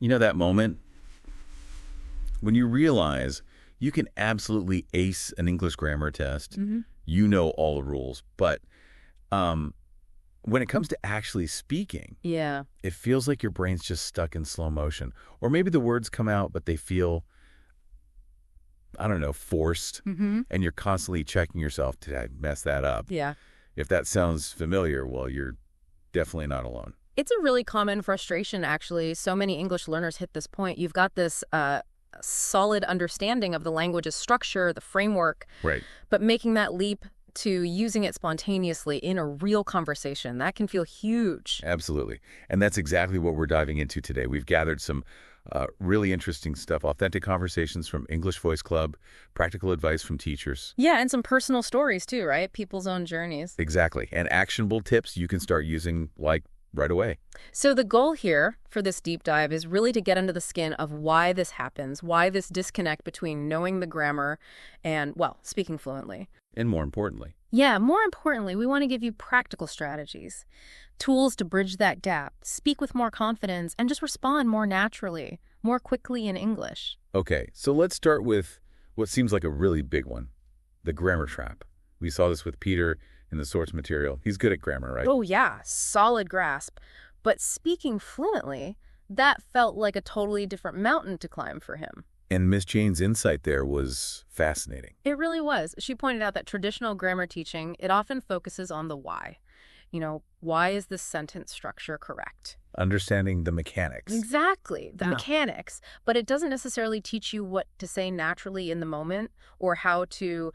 You know that moment when you realize you can absolutely ace an English grammar test. You know all the rules, but when it comes to actually speaking, it feels like your brain's just stuck in slow motion. Or maybe the words come out, but they feel, I don't know, forced. And you're constantly checking yourself, did I mess that up? If that sounds familiar, well, you're definitely not alone. It's a really common frustration, actually. So many English learners hit this point. You've got this solid understanding of the language's structure, the framework. Right. But making that leap to using it spontaneously in a real conversation, that can feel huge. Absolutely. And that's exactly what we're diving into today. We've gathered some really interesting stuff, authentic conversations from English Voice Club, practical advice from teachers. Yeah, and some personal stories too, right? People's own journeys. Exactly. And actionable tips you can start using like right away. So the goal here for this deep dive is really to get under the skin of why this happens, why this disconnect between knowing the grammar and, well, speaking fluently. And more importantly. Yeah, more importantly, we want to give you practical strategies, tools to bridge that gap, speak with more confidence, and just respond more naturally, more quickly in English. Okay, so let's start with what seems like a really big one, the grammar trap. We saw this with Peter in the source material. He's good at grammar, right? Oh, yeah, solid grasp. But speaking fluently, that felt like a totally different mountain to climb for him. And Miss Jane's insight there was fascinating. It really was. She pointed out that traditional grammar teaching, it often focuses on the why. You know, why is this sentence structure correct? Understanding the mechanics. Exactly, the mechanics. But it doesn't necessarily teach you what to say naturally in the moment or how to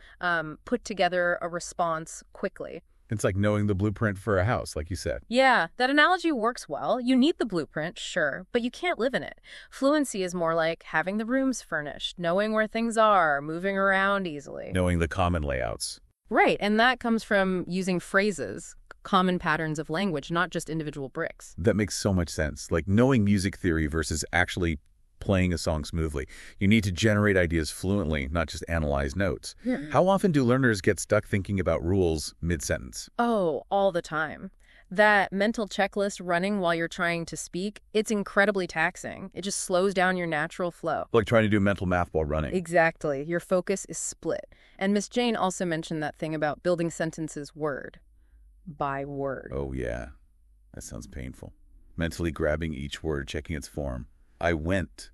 put together a response quickly. It's like knowing the blueprint for a house, like you said. Yeah, that analogy works well. You need the blueprint, sure, but you can't live in it. Fluency is more like having the rooms furnished, knowing where things are, moving around easily. Knowing the common layouts. Right, and that comes from using phrases, common patterns of language, not just individual bricks. That makes so much sense. Like knowing music theory versus actually playing a song smoothly. You need to generate ideas fluently, not just analyze notes. How often do learners get stuck thinking about rules mid-sentence? Oh, all the time. That mental checklist running while you're trying to speak, it's incredibly taxing. It just slows down your natural flow. Like trying to do mental math while running. Exactly. Your focus is split. And Miss Jane also mentioned that thing about building sentences word by word. Oh, yeah. That sounds painful. Mentally grabbing each word, checking its form. I went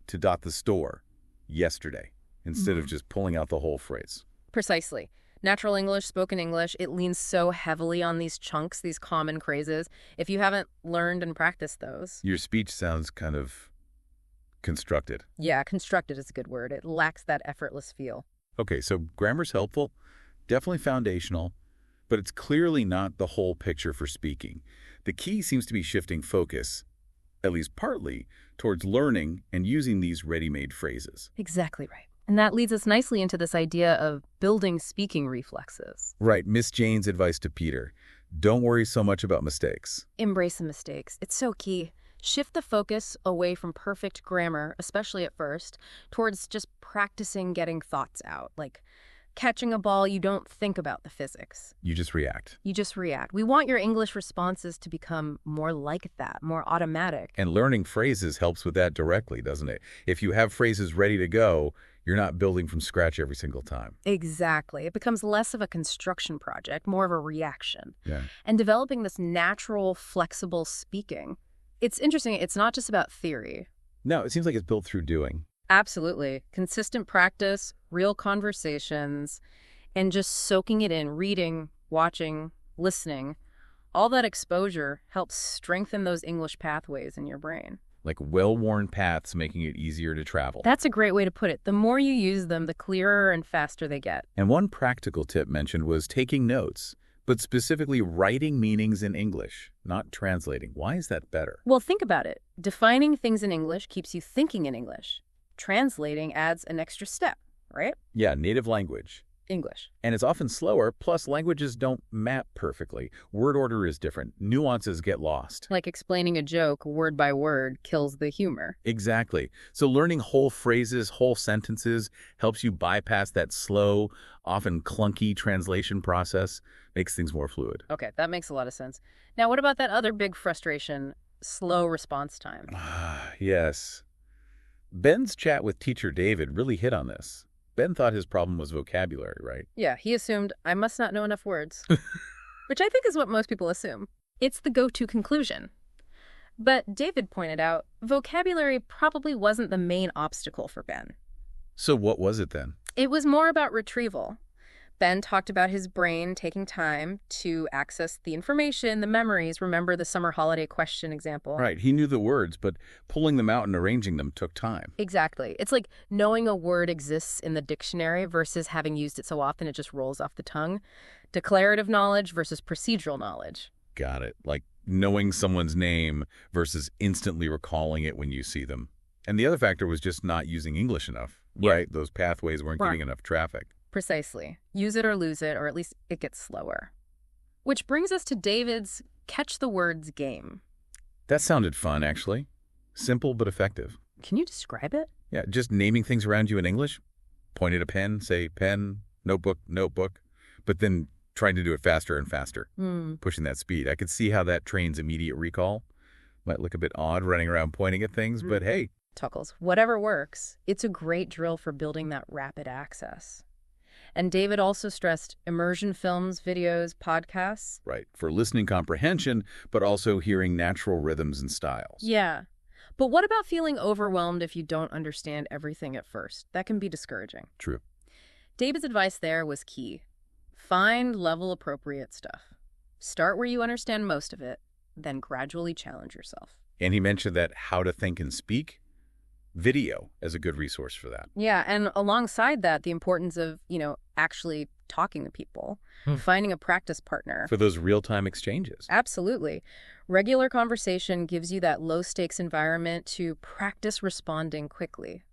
to the store yesterday instead of just pulling out the whole phrase. Precisely. Natural English, spoken English, it leans so heavily on these chunks, these common phrases. If you haven't learned and practiced those. Your speech sounds kind of constructed. Yeah, constructed is a good word. It lacks that effortless feel. Okay, so grammar's helpful, definitely foundational, but it's clearly not the whole picture for speaking. The key seems to be shifting focus, at least partly, towards learning and using these ready-made phrases. Exactly right. And that leads us nicely into this idea of building speaking reflexes. Right, Miss Jane's advice to Peter. Don't worry so much about mistakes. Embrace the mistakes. It's so key. Shift the focus away from perfect grammar, especially at first, towards just practicing getting thoughts out. Like catching a ball, you don't think about the physics. You just react. You just react. We want your English responses to become more like that, more automatic. And learning phrases helps with that directly, doesn't it? If you have phrases ready to go, you're not building from scratch every single time. Exactly. It becomes less of a construction project, more of a reaction. Yeah. And developing this natural, flexible speaking. It's interesting. It's not just about theory. No, it seems like it's built through doing. Absolutely. Consistent practice, real conversations, and just soaking it in, reading, watching, listening. All that exposure helps strengthen those English pathways in your brain. Like well-worn paths, making it easier to travel. That's a great way to put it. The more you use them, the clearer and faster they get. And one practical tip mentioned was taking notes, but specifically writing meanings in English, not translating. Why is that better? Well, think about it. Defining things in English keeps you thinking in English. Translating adds an extra step, right? Yeah, native language. English. And it's often slower, plus languages don't map perfectly. Word order is different. Nuances get lost. Like explaining a joke word by word kills the humor. Exactly. So learning whole phrases, whole sentences helps you bypass that slow, often clunky translation process, makes things more fluid. Okay, that makes a lot of sense. Now, what about that other big frustration? slow response time. Ah, yes. Ben's chat with teacher David really hit on this. Ben thought his problem was vocabulary, right? Yeah, he assumed, I must not know enough words, which I think is what most people assume. It's the go-to conclusion. But David pointed out, vocabulary probably wasn't the main obstacle for Ben. So what was it then? It was more about retrieval. Ben talked about his brain taking time to access the information, the memories. Remember the summer holiday question example? Right, he knew the words, but pulling them out and arranging them took time. Exactly. It's like knowing a word exists in the dictionary versus having used it so often it just rolls off the tongue. Declarative knowledge versus procedural knowledge. Got it. Like knowing someone's name versus instantly recalling it when you see them. And the other factor was just not using English enough, right? Those pathways weren't getting enough traffic. Precisely. Use it or lose it, or at least it gets slower. Which brings us to David's catch the words game. That sounded fun, actually. Simple but effective. Can you describe it? Yeah, just naming things around you in English. Point at a pen, say pen, notebook, notebook, but then trying to do it faster and faster, pushing that speed. I could see how that trains immediate recall. Might look a bit odd running around pointing at things, but hey. Tuckles, whatever works. It's a great drill for building that rapid access. And David also stressed immersion films, videos, podcasts. Right, for listening comprehension, but also hearing natural rhythms and styles. Yeah. But what about feeling overwhelmed if you don't understand everything at first? That can be discouraging. True. David's advice there was key. Find level-appropriate stuff. Start where you understand most of it, then gradually challenge yourself. And he mentioned that how to think and speak, video as a good resource for that. Yeah, and alongside that, the importance of, actually talking to people, finding a practice partner. For those real-time exchanges. Absolutely. Regular conversation gives you that low-stakes environment to practice responding quickly.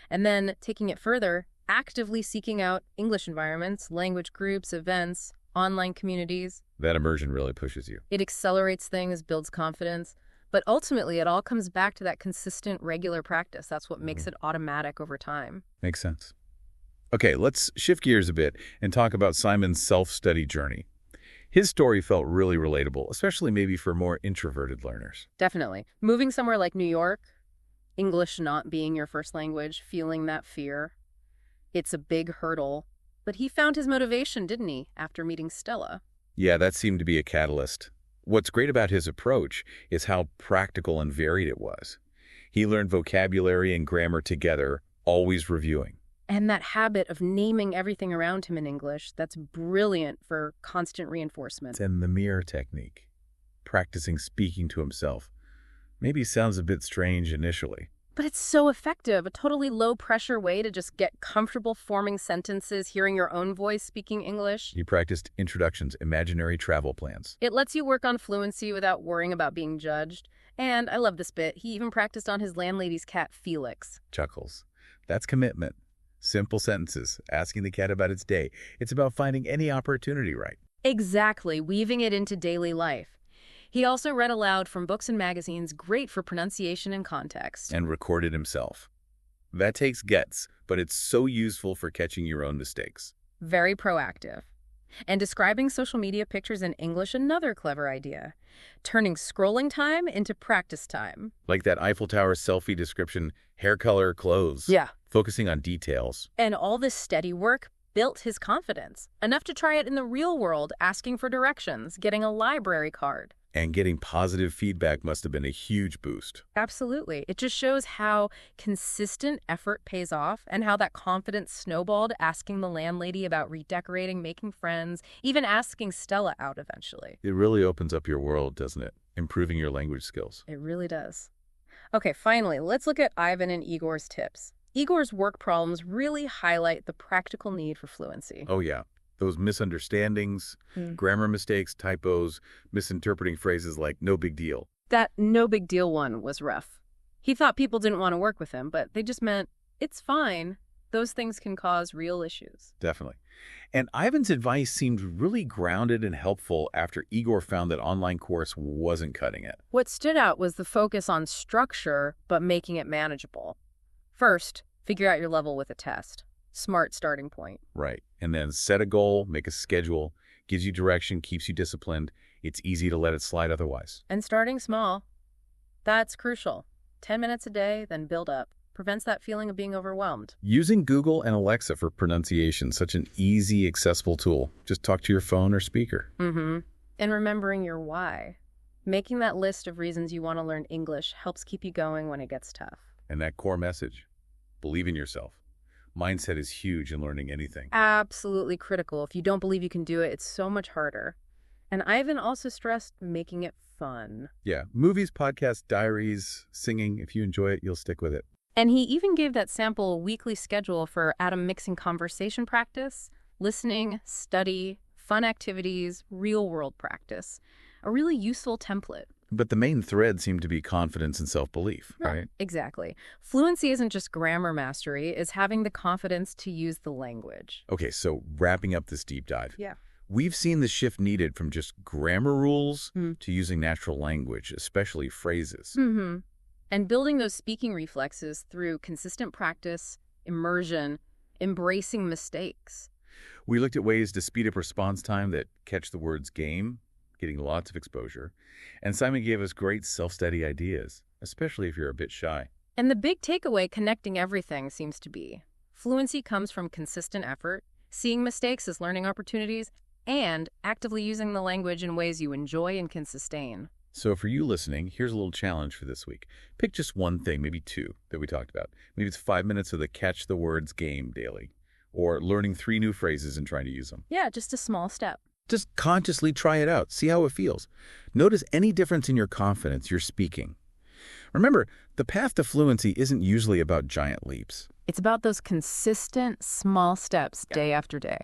And then, taking it further, actively seeking out English environments, language groups, events, online communities. That immersion really pushes you. It accelerates things, builds confidence. But ultimately, it all comes back to that consistent, regular practice. That's what makes it automatic over time. Makes sense. Okay, let's shift gears a bit and talk about Simon's self-study journey. His story felt really relatable, especially maybe for more introverted learners. Definitely. Moving somewhere like New York, English not being your first language, feeling that fear, it's a big hurdle. But he found his motivation, didn't he, after meeting Stella? Yeah, that seemed to be a catalyst. What's great about his approach is how practical and varied it was. He learned vocabulary and grammar together, always reviewing. And that habit of naming everything around him in English, that's brilliant for constant reinforcement. And the mirror technique, practicing speaking to himself, maybe sounds a bit strange initially. But it's so effective, a totally low-pressure way to just get comfortable forming sentences, hearing your own voice speaking English. He practiced introductions, imaginary travel plans. It lets you work on fluency without worrying about being judged. And I love this bit, he even practiced on his landlady's cat, Felix. Chuckles. That's commitment. Simple sentences, asking the cat about its day. It's about finding any opportunity right. Exactly, weaving it into daily life. He also read aloud from books and magazines, great for pronunciation and context. And recorded himself. That takes guts, but it's so useful for catching your own mistakes. Very proactive. And describing social media pictures in English, another clever idea. Turning scrolling time into practice time. Like that Eiffel Tower selfie description, hair color, clothes. Yeah. Focusing on details. And all this steady work built his confidence. Enough to try it in the real world, asking for directions, getting a library card. And getting positive feedback must have been a huge boost. Absolutely. It just shows how consistent effort pays off and how that confidence snowballed, asking the landlady about redecorating, making friends, even asking Stella out eventually. It really opens up your world, doesn't it? Improving your language skills. It really does. Okay, finally, let's look at Ivan and Igor's tips. Igor's work problems really highlight the practical need for fluency. Oh, yeah. Those misunderstandings, grammar mistakes, typos, misinterpreting phrases like no big deal. That no big deal one was rough. He thought people didn't want to work with him, but they just meant, it's fine. Those things can cause real issues. Definitely. And Ivan's advice seemed really grounded and helpful after Igor found that online course wasn't cutting it. What stood out was the focus on structure, but making it manageable. First, figure out your level with a test. Smart starting point. Right. And then set a goal, make a schedule, gives you direction, keeps you disciplined. It's easy to let it slide otherwise. And starting small. That's crucial. 10 minutes a day, then build up. Prevents that feeling of being overwhelmed. Using Google and Alexa for pronunciation, such an easy, accessible tool. Just talk to your phone or speaker. Mm-hmm. And remembering your why. Making that list of reasons you want to learn English helps keep you going when it gets tough. And that core message, believe in yourself. Mindset is huge in learning anything. Absolutely critical. If you don't believe you can do it, it's so much harder. And Ivan also stressed making it fun. Yeah, movies, podcasts, diaries, singing. If you enjoy it, you'll stick with it. And he even gave that sample a weekly schedule for Adam mixing conversation practice, listening, study, fun activities, real-world practice. A really useful template. But the main thread seemed to be confidence and self-belief, right? Exactly. Fluency isn't just grammar mastery, it's having the confidence to use the language. Okay, so wrapping up this deep dive. Yeah. We've seen the shift needed from just grammar rules to using natural language, especially phrases. Mm-hmm. And building those speaking reflexes through consistent practice, immersion, embracing mistakes. We looked at ways to speed up response time that catch the words game, getting lots of exposure. And Simon gave us great self-study ideas, especially if you're a bit shy. And the big takeaway connecting everything seems to be fluency comes from consistent effort, seeing mistakes as learning opportunities, and actively using the language in ways you enjoy and can sustain. So for you listening, here's a little challenge for this week. Pick just one thing, maybe two, that we talked about. Maybe it's 5 minutes of the catch the words game daily, or learning 3 new phrases and trying to use them. Yeah, just a small step. Just consciously try it out. See how it feels. Notice any difference in your confidence, your speaking. Remember, the path to fluency isn't usually about giant leaps. It's about those consistent small steps day after day.